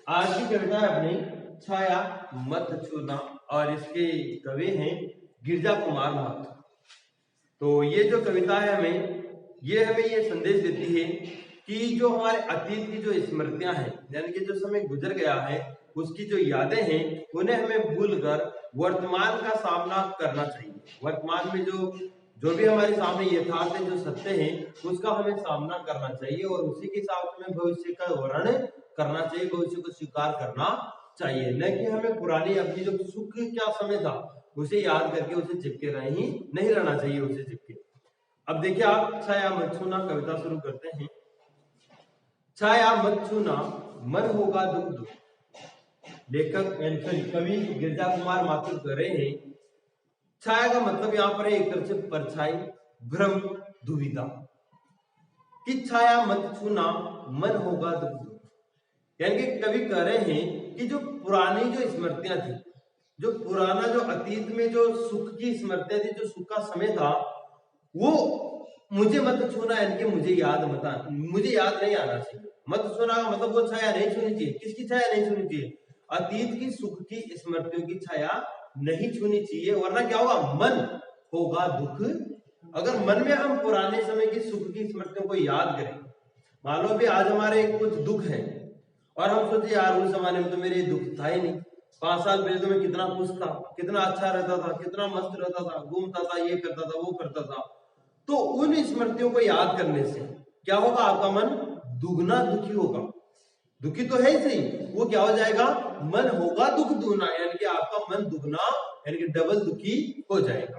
आज की कविता है अपनी छाया मत छूना और इसके कवि हैं गिरजा कुमार महतो। तो ये जो कविता है हमें ये संदेश देती है कि जो हमारे अतीत की जो स्मृतियां हैं, यानी कि जो समय गुजर गया है उसकी जो यादें हैं उन्हें हमें भूलकर वर्तमान का सामना करना चाहिए। वर्तमान में जो जो भी हमारे सामने यथार्थ है, जो सत्य है, उसका हमें सामना करना चाहिए और उसी के हिसाब से हमें भविष्य का वर्णन करना चाहिए, भविष्य को स्वीकार करना चाहिए। न कि हमें पुरानी अपनी जो सुख क्या समय था उसे याद करके उसे चिपके नहीं रहना चाहिए उसे चिपके। अब देखिए आप छाया मत छूना कविता शुरू करते हैं। छाया मत छूना मन होगा दुख दुख। लेखक कवि गिरजा कुमार माथुर कर रहे हैं। छाया का मतलब यहाँ पर एक तरह से परछाई, भ्रम, दुविधा कि छाया मत छूना मन होगा दुख दुख। यानी कि कवि कह रहे हैं कि जो पुरानी जो स्मृतियां थी, जो पुराना जो अतीत में जो सुख की स्मृतियां थी, जो सुख का समय था, वो मुझे मत छूना, यानी कि मुझे याद नहीं आना चाहिए। मत छूना का मतलब वो छाया नहीं छूनी चाहिए। किसकी छाया नहीं छूनी चाहिए? अतीत की सुख की स्मृतियों की छाया नहीं छूनी चाहिए, वरना क्या होगा? मन होगा दुख। अगर मन में हम पुराने समय की सुख की स्मृतियों को याद करें, मान लो भी आज हमारे कुछ दुख है और हम सोचे यार उस जमाने में तो मेरे दुख था ही नहीं, 5 साल पहले तो मैं कितना खुश था, कितना अच्छा रहता था, कितना मस्त रहता था, घूमता था, ये करता था, वो करता था। तो उन स्मृतियों को याद करने से क्या होगा? आपका मन दुगना दुखी होगा। दुखी तो है ही सही, वो क्या हो जाएगा? मन होगा दुख दुगना, यानी कि आपका मन दुगना यानी कि डबल दुखी हो जाएगा।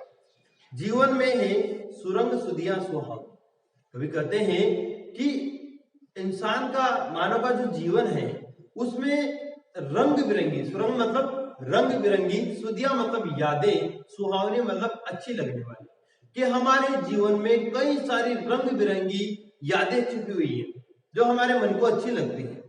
जीवन में है सुरंग सुदियां सुहाग। कभी कहते हैं कि इंसान का, मानव का जो जीवन है उसमें रंग बिरंगी, सुरंग मतलब रंग बिरंगी, सुदिया मतलब यादें, सुहावनी मतलब अच्छी लगने वाली, कि हमारे जीवन में कई सारी रंग बिरंगी यादें छुपी हुई है जो हमारे मन को अच्छी लगती है।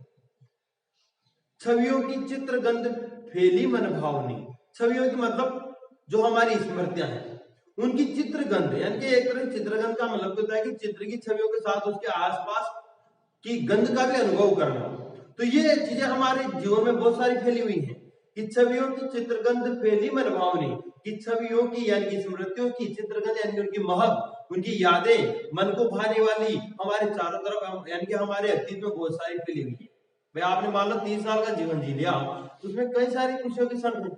छवियों की चित्रगंध फैली मन भावनी। छवियों की मतलब जो हमारी स्मृतियां हैं उनकी चित्रगंध, यानी कि एक तरह चित्रगंध का मतलब होता है कि चित्र की छवियों के साथ उसके आसपास की गंध का भी अनुभव करना। तो ये चीजें हमारे जीवन में बहुत सारी फैली हुई हैं कि छवियों की चित्रगंध फैली मन भावनी, कि छवियों की यानी कि स्मृतियों की चित्रगंध यानी उनकी महक, उनकी यादें मन को भाने वाली हमारे चारों तरफ, यानी कि हमारे अतीत में बहुत सारी फैली हुई है। भाई आपने मान लो 30 साल का जीवन जी लिया, तो उसमें कई सारी खुशियों के क्षण है,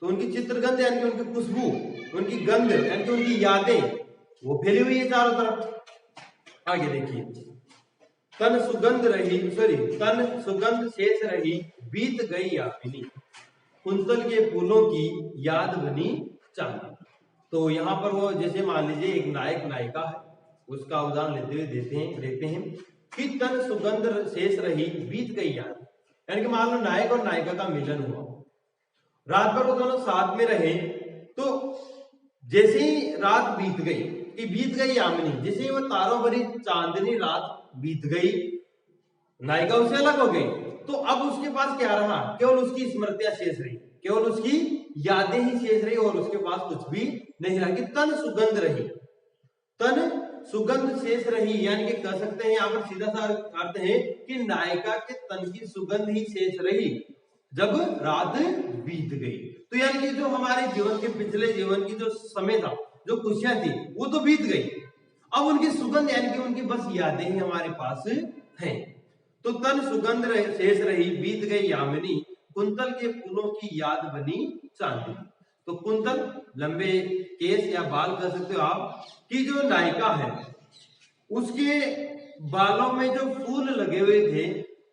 तो उनकी चित्रगंध यानी कि उनकी खुशबू, उनकी गंध यानी कि उनकी यादें वो फैली हुई है चारों तरफ। आगे देखिए, तन सुगंध शेष रही, बीत गई यामिनी, कुंतल के फूलों की याद बनी चांदी। तो यहाँ पर वो जैसे मान लीजिए एक नायक नायिका है, उसका उदाहरण लेते हुए देखते हैं कि तन सुगंध शेष रही, बीत गई याद, यानी कि मान लो नायक और नायिका का मिलन हुआ, रात भर वो दोनों साथ में रहे, तो जैसे ही रात बीत गई कि बीत गई यामिनी, जैसे ही वो तारों भरी चांदनी रात बीत गई, नायिका उससे अलग हो गई, तो अब उसके पास क्या रहा? केवल उसकी स्मृतियां शेष रही, केवल उसकी यादें ही शेष रही और उसके पास कुछ भी नहीं रहा। कि तन सुगंध रही, तन सुगंध शेष रही, यानी कि कह सकते हैं यहाँ पर सीधा सा अर्थ है कि नायिका के तन की सुगंध ही शेष रही जब रात बीत गई। तो यानी कि जो हमारे जीवन के पिछले जीवन की जो समय था, जो खुशियां थी, वो तो बीत गई, अब उनकी सुगंध यानी कि उनकी बस यादें ही हमारे पास हैं। तो तन सुगंध शेष रही, बीत गई यामिनी, कुंतल के फूलों की याद बनी चांदनी। तो कुंतल लंबे केस या बाल कह सकते हो आप, कि जो नायिका है उसके बालों में जो फूल लगे हुए थे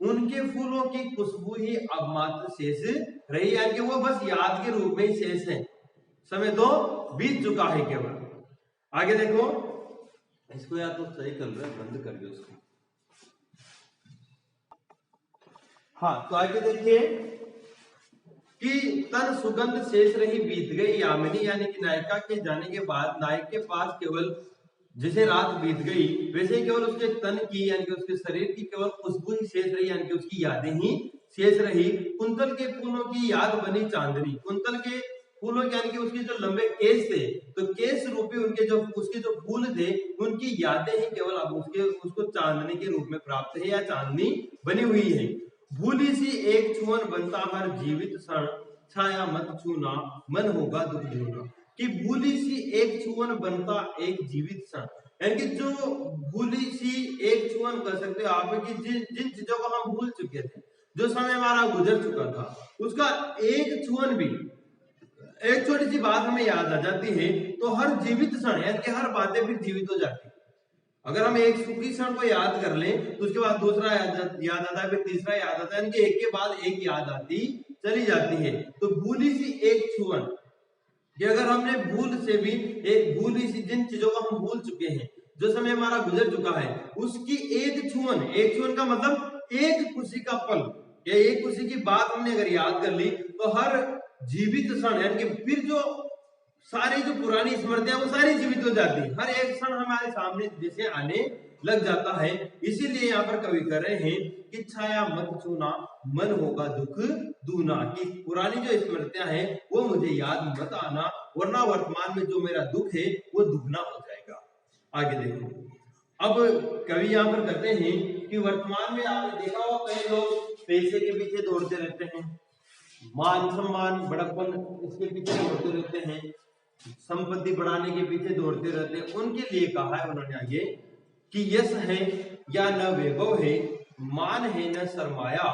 उनके फूलों की खुशबू ही अब मात्र शेष रही, यानी कि वो बस याद के रूप में ही शेष है, समय तो बीत चुका है केवल। आगे देखो, इसको यार तो सही कर रहे, बंद कर दो उसको। हाँ, तो आगे देखिए कि तन सुगंध शेष रही, बीत गई यामिनी, यानी कि नायिका के जाने के बाद नायक के पास केवल जैसे रात बीत गई वैसे ही केवल उसके तन की यानी कि उसके शरीर की केवल खुशबू ही शेष रही, यानी कि उसकी यादें ही शेष रही। कुंतल के फूलों की याद बनी चांदनी। कुंतल के फूलों यानी कि उसके जो लंबे केस थे, तो केस रूपी उसके जो फूल थे उनकी यादें ही केवल अब उसको चांदनी के रूप में प्राप्त है या चांदनी बनी हुई है। भूली सी एक छुअन बनता हर जीवित क्षण, छाया मत छूना मन होगा दुख दूना। कि भूली सी एक छुअन बनता एक जीवित क्षण, यानी कि जो भूली सी एक छुअन कर सकते हो आप कि जिन चीजों को हम भूल चुके थे, जो समय हमारा गुजर चुका था, उसका एक छुअन भी, एक छोटी सी बात हमें याद आ जाती है तो हर जीवित क्षण यानी कि हर बातें फिर जीवित हो जाती है। अगर हम एक सुखी क्षण को याद कर लें तो उसके बाद दूसरा याद आता है, फिर तीसरा याद आता है, यानी कि एक के बाद एक याद आती चली जाती है। तो भूली सी एक छुअन, कि अगर हमने भूल से भी एक भूली सी जिन चीजों को हम भूल चुके हैं, जो समय हमारा गुजर चुका है, उसकी एक छुअन का मतलब एक खुशी का पल या एक खुशी की बात हमने अगर याद कर ली तो हर जीवित क्षण यानी कि फिर जो सारी जो पुरानी स्मृतियां वो सारी जीवित हो जाती है, हर एक क्षण हमारे सामने जैसे आने लग जाता है। इसीलिए यहाँ पर कवि कर रहे हैं कि छाया मत छूना मन होगा दुख दूना, कि पुरानी जो स्मृतियां हैं वो मुझे याद मत आना, वरना वर्तमान में जो मेरा दुख है वो दुगना हो जाएगा। आगे देखो, अब कवि यहाँ पर कहते हैं कि वर्तमान में आपने देखा होगा कई लोग पैसे के पीछे दौड़ते रहते हैं, मान सम्मान बड़प्पन इसके पीछे दौड़ते रहते हैं, संपत्ति बढ़ाने के पीछे दौड़ते रहते हैं। उनके लिए कहा है उन्होंने आगे कि यश है या न वैभव है, मान है न सरमाया,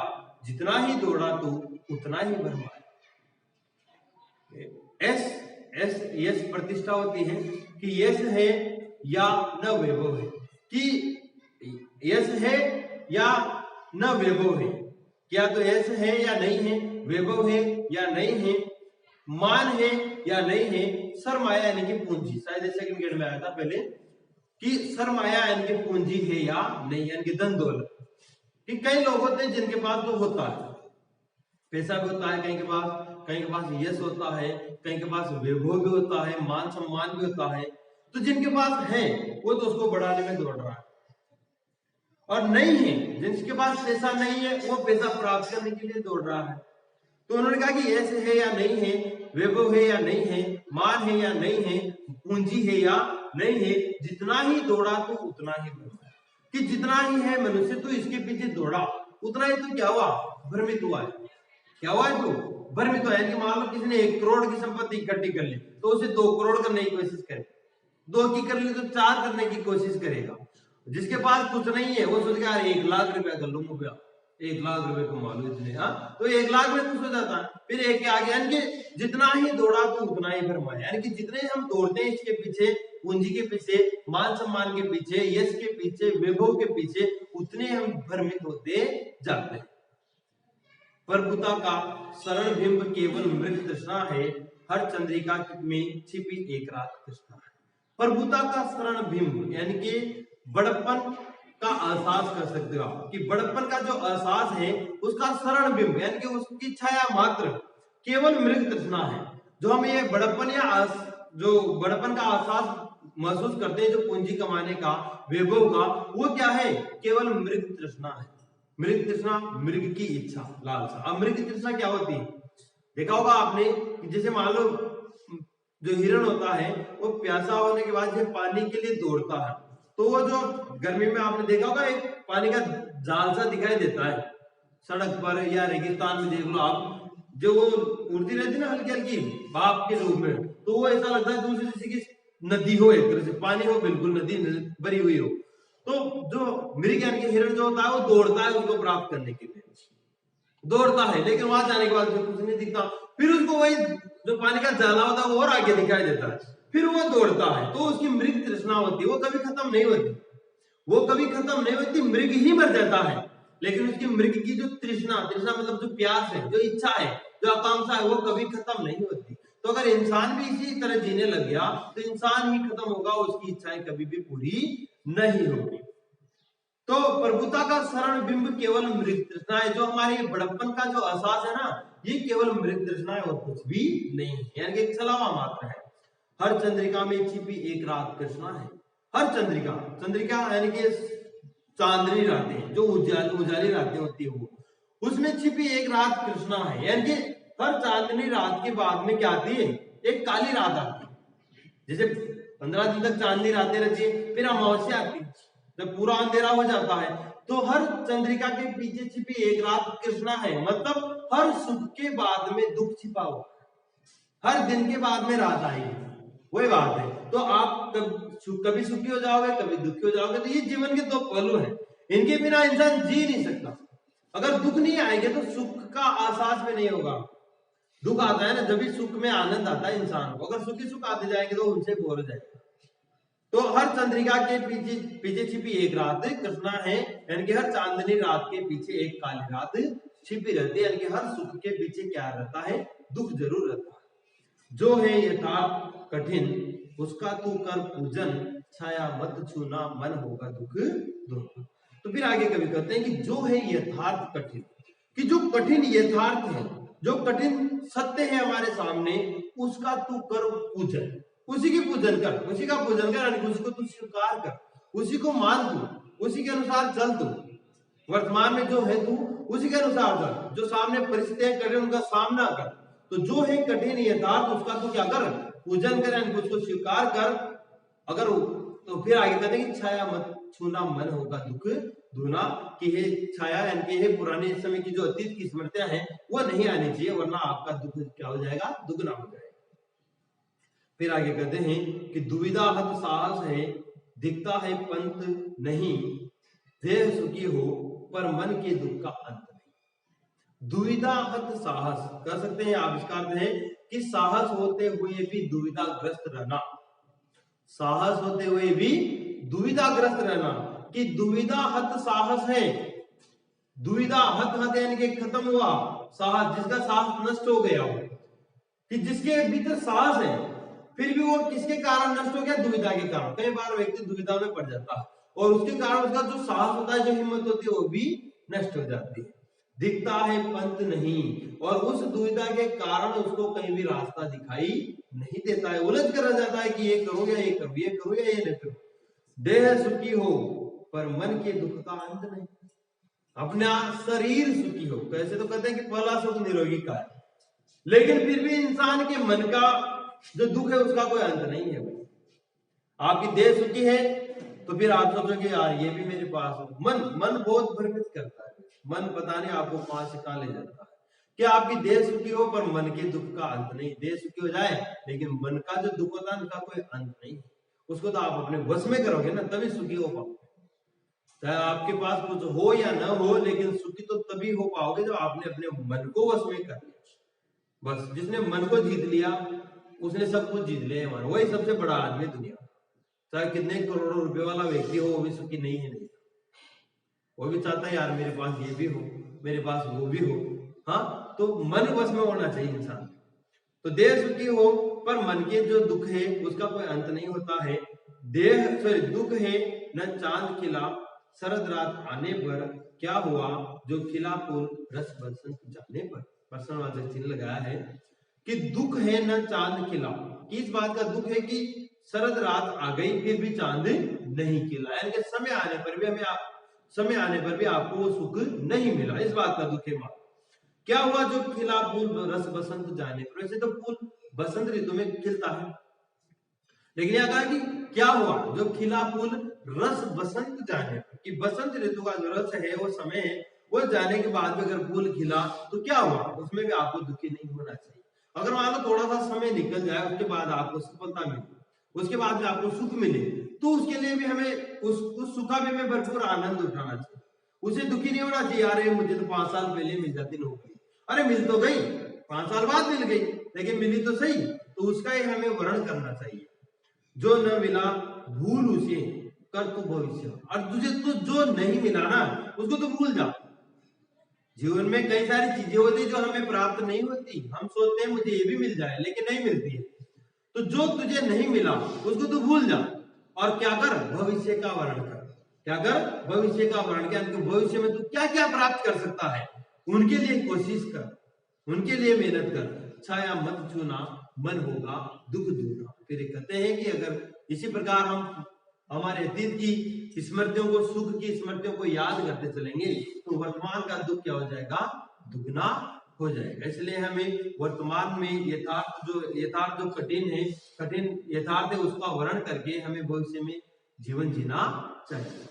जितना ही दौड़ा तू उतना ही भरमाया। यश प्रतिष्ठा होती है कि यश है या न वैभव है, कि यश है या न वैभव है, क्या तो यश है या नहीं है, वैभव है या नहीं है, मान है या नहीं है, सरमाया यानी कि पूंजी, शायद सेकंड ग्रेड में आया था पहले कि सरमाया यानी कि पूंजी है या नहीं, यानी कि धन दौलत। कि कई लोग होते हैं जिनके पास तो होता है, पैसा भी होता है, कहीं के पास यश होता है, कहीं के पास वैभव भी होता है, मान सम्मान भी होता है। तो जिनके पास है वो तो उसको बढ़ाने में दौड़ रहा है, और नहीं है जिनके पास पैसा नहीं है वो पैसा प्राप्त करने के लिए दौड़ रहा है। तो उन्होंने कहा कि ऐसे है या नहीं है, वैभव है या नहीं है, मान है या नहीं है, पूंजी है या नहीं है, जितना ही दौड़ा तो उतना ही भरमाया। कि जितना ही है मनुष्य तो इसके पीछे दौड़ा उतना ही तो क्या हुआ, भ्रमित हुआ है। क्या हुआ है, तो भ्रमित हुआ। यानी कि मान लो किसी ने 1 करोड़ की संपत्ति इकट्ठी कर ली तो उसे 2 करोड़ करने की कोशिश करे, 2 की कर ली तो 4 करने की कोशिश करेगा। जिसके पास कुछ नहीं है वो सोचेगा 1 लाख रुपया कर लूंगा, 1 लाख रुपए कमा लो इतने, तो 1 लाख में खुश हो जाता है। फिर एक के आगे, यानी कि जितना ही दौड़ा तो उतना ही भरमाया, यानी कि जितने हम दौड़ते हैं इसके पीछे, पूंजी के पीछे, मान सम्मान के पीछे, यश के पीछे, वैभव के पीछे, उतने हम भ्रमित होते जाते हैं। प्रभुता का शरण बिंब केवल मृत तृष्णा है, हर चंद्रिका में छिपी एक रात कृष्णा है। प्रभुता का शरण बिंब यानी कि बड़प्पन का एहसास कर सकते हो आप, कि बड़प्पन का जो एहसास है उसका शरण बिंब यानी कि उसकी छाया मात्र केवल मृग तृष्णा है। जो हम ये बड़प्पन या जो बड़प्पन का एहसास महसूस करते हैं, जो पूंजी कमाने का, वैभव का, वो क्या है, केवल मृग तृष्णा है। मृग तृष्णा, मृग की इच्छा, लालसा। अब मृग तृष्णा क्या होती है, देखा होगा आपने कि जैसे मान लो जो हिरण होता है वो प्यासा होने के बाद जब पानी के लिए दौड़ता है तो वो जो गर्मी में आपने देखा होगा एक पानी का जाल सा दिखाई देता है सड़क पर या रेगिस्तान में, देख लो आप, जो वो उड़ती रहती ना हल्की हल्की भाप के रूप में, तो वो ऐसा लगता है दूसरी किसी की नदी हो, एक तरह से पानी हो, बिल्कुल नदी भरी हुई हो। तो जो मृग यानी कि हिरण जो होता है वो दौड़ता है उसको प्राप्त करने के लिए, दौड़ता है, लेकिन वहां जाने के बाद कुछ नहीं दिखता, फिर उसको वही जो पानी का जाला होता है वो और आगे दिखाई देता है, फिर वो दौड़ता है। तो उसकी मृग तृष्णा होती है, वो कभी खत्म नहीं होती, वो कभी खत्म नहीं होती, मृग ही मर जाता है, लेकिन उसकी मृग की जो तृष्णा, तृष्णा मतलब जो प्यास है, जो इच्छा है, जो आकांक्षा है, वो कभी खत्म नहीं होती। तो अगर इंसान भी इसी तरह जीने लग गया तो इंसान ही खत्म होगा, उसकी इच्छाएं कभी भी पूरी नहीं होगी। तो प्रभुता का शरण बिंब केवल मृग तृष्णा है, जो हमारे बड़प्पन का जो एहसास है ना, ये केवल मृग तृष्णा है और कुछ भी नहीं है, यानी कि छलावा मात्र है। हर चंद्रिका में छिपी एक रात कृष्णा है। हर चंद्रिका, चंद्रिका यानी कि चांदनी रातें, जो उजाली रातें होती है वो, उसमें छिपी एक रात कृष्णा है, यानी कि हर चांदनी रात के बाद में क्या आती है, एक काली रात आती है। जैसे 15 दिन तक चांदनी रातें रहती है, फिर अमावस्या आती है, जब पूरा अंधेरा हो जाता है, तो हर चंद्रिका के पीछे छिपी एक रात कृष्णा है, मतलब हर सुख के बाद में दुख छिपा हुआ, हर दिन के बाद में रात आएगी, वही बात है। तो आप कभी सुखी हो जाओगे, कभी दुखी हो जाओगे। तो ये जीवन के दो पहलू हैं, इनके बिना इंसान जी नहीं सकता। अगर दुख नहीं आएंगे तो सुख का एहसास भी नहीं होगा। दुख आता है ना, जब भी सुख में आनंद आता है इंसान को, अगर सुखी सुख आते जाएंगे तो उनसे बोर हो जाएगा। तो हर चंद्रिका के पीछे छिपी एक रात कृष्णा है, यानी कि हर चांदनी रात के पीछे एक काली रात छिपी रहती है, यानी कि हर सुख के पीछे क्या रहता है, दुख जरूर रहता है। जो है यथार्थ कठिन उसका तू कर पूजन, छाया मत छूना मन होगा दुख दूर। तो फिर आगे कवि कहते हैं कि जो है यथार्थ कठिन, कि जो कठिन यथार्थ है, जो कठिन सत्य है हमारे सामने, उसका तू कर पूजन, उसी की पूजन कर, उसी का पूजन कर, यानी उसी को तू स्वीकार कर, उसी को मान तू, उसी के अनुसार चल तू। वर्तमान में जो है तू उसी के अनुसार चल, जो सामने परिस्थितियां कर रहे उनका सामना कर। तो जो है कठिन यथार्थ उसका तू क्या कर, पूजन कर, यानी उसको स्वीकार कर। अगर तो फिर आगे कहते हैं कि छाया मत छूना मन होगा दुख दूना, कि हे छाया, यानी हे पुराने समय की जो अतीत की स्मृतियां हैं वो नहीं आनी चाहिए, वरना आपका दुख क्या हो जाएगा, दुगना हो जाएगा। फिर आगे कहते हैं कि दुविधा हत साहस है, दिखता है पंथ नहीं, देह सुखी हो पर मन के दुख का अंत नहीं। दुविधा हत साहस कह सकते हैं, आविष्कार है कि साहस होते हुए भी दुविधाग्रस्त रहना, साहस होते हुए भी दुविधाग्रस्त रहना, कि दुविधा हत साहस है। दुविधा हत हत यानी कि खत्म हुआ साहस, जिसका साहस नष्ट हो गया हो, कि जिसके भीतर साहस है फिर भी वो किसके कारण नष्ट हो गया, दुविधा के कारण। कई बार व्यक्ति दुविधा में पड़ जाता है और उसके कारण उसका जो साहस होता है, जो हिम्मत होती है, वो भी नष्ट हो जाती है। दिखता है पंथ नहीं, और उस दुविधा के कारण उसको कहीं भी रास्ता दिखाई नहीं देता है, उलझ कर रह जाता है कि ये करो या ये करो, ये करो या ये नहीं करो। देह सुखी हो पर मन के दुख का अंत नहीं, अपना शरीर सुखी हो। कैसे तो कहते हैं कि पहला सुख निरोगी का है, लेकिन फिर भी इंसान के मन का जो दुख है उसका कोई अंत नहीं है भाई। आपकी देह सुखी है तो फिर आप सोचोगे यार ये भी मेरे पास हो। मन बहुत भ्रमित करता है, मन पता नहीं आपको कहां से कहां ले जाता है। कि आपकी देह सुखी हो पर मन के दुख का अंत नहीं। देह सुखी हो जाए लेकिन मन का जो दुख होता है उनका कोई अंत नहीं, उसको तो आप अपने वश में करोगे ना, तभी सुखी हो पाओगे। चाहे आपके पास कुछ हो या ना हो, लेकिन सुखी तो तभी हो पाओगे जब आपने अपने मन को वश में कर लिया। बस जिसने मन को जीत लिया उसने सब कुछ जीत लिया, वही सबसे बड़ा आदमी दुनिया। चाहे कितने करोड़ों रुपए वाला व्यक्ति हो, वो भी सुखी नहीं है, नहीं। वो भी चाहता है यार मेरे पास ये भी हो, मेरे पास वो भी हो। हाँ, तो मन वश में होना चाहिए इंसान। तो देह सुखी हो पर मन के जो दुख है उसका कोई अंत नहीं होता है। दुख है न चांद खिला, शरद रात आने पर क्या हुआ, जो खिला फूल रस बसंत जाने पर। प्रश्नवाचक चिन्ह लगाया है कि दुख है न चांद खिला, कि इस बात का दुख है कि शरद रात आ गई फिर भी चांद नहीं खिला, यानी कि समय आने पर भी आपको वो सुख नहीं मिला, इस बात का दुख है। मां क्या हुआ, जो खिला फूल रस बसंत जाने पर। वैसे तो फूल बसंत ऋतु में खिलता है, लेकिन यह कहा कि क्या हुआ, जो खिला फूल रस बसंत जाने पर, कि बसंत ऋतु का जो रस है वो समय है, वो जाने के बाद भी अगर फूल खिला तो क्या हुआ, उसमें भी आपको दुखी नहीं होना चाहिए। अगर मान लो थोड़ा सा समय निकल जाए, उसके बाद आपको सफलता मिले, उसके बाद में आपको सुख मिले, तो उसके लिए भी हमें उस सुखा भी हमें भरपूर आनंद उठाना चाहिए। उसे दुखी नहीं होना चाहिए, अरे मुझे तो 5 साल पहले मिल जाती नौकरी, अरे मिल तो गई, 5 साल बाद मिल गई, लेकिन मिली तो सही, तो उसका ही हमें वर्ण करना चाहिए। जो न मिला भूल उसे कर तू भविष्य, और तुझे तो जो नहीं मिला ना उसको तो भूल जा। जीवन में कई सारी चीजें होती है जो हमें प्राप्त नहीं होती, हम सोचते हैं मुझे ये भी मिल जाए, लेकिन नहीं मिलती है। तो जो तुझे नहीं मिला उसको तू भूल जा, और क्या कर, भविष्य का वर्ण कर। क्या कर, भविष्य का वर्ण कर, भविष्य में तू क्या क्या प्राप्त कर सकता है उनके लिए कोशिश कर, उनके लिए मेहनत कर। छाया मत छूना मन होगा दुख दूना। फिर कहते हैं कि अगर इसी प्रकार हम हमारे अतीत की स्मृतियों को, सुख की स्मृतियों को याद करते चलेंगे तो वर्तमान का दुख क्या हो जाएगा, दुगना हो जाएगा। इसलिए हमें वर्तमान में यथार्थ जो कठिन यथार्थ है उसका वर्ण करके हमें भविष्य में जीवन जीना चाहिए।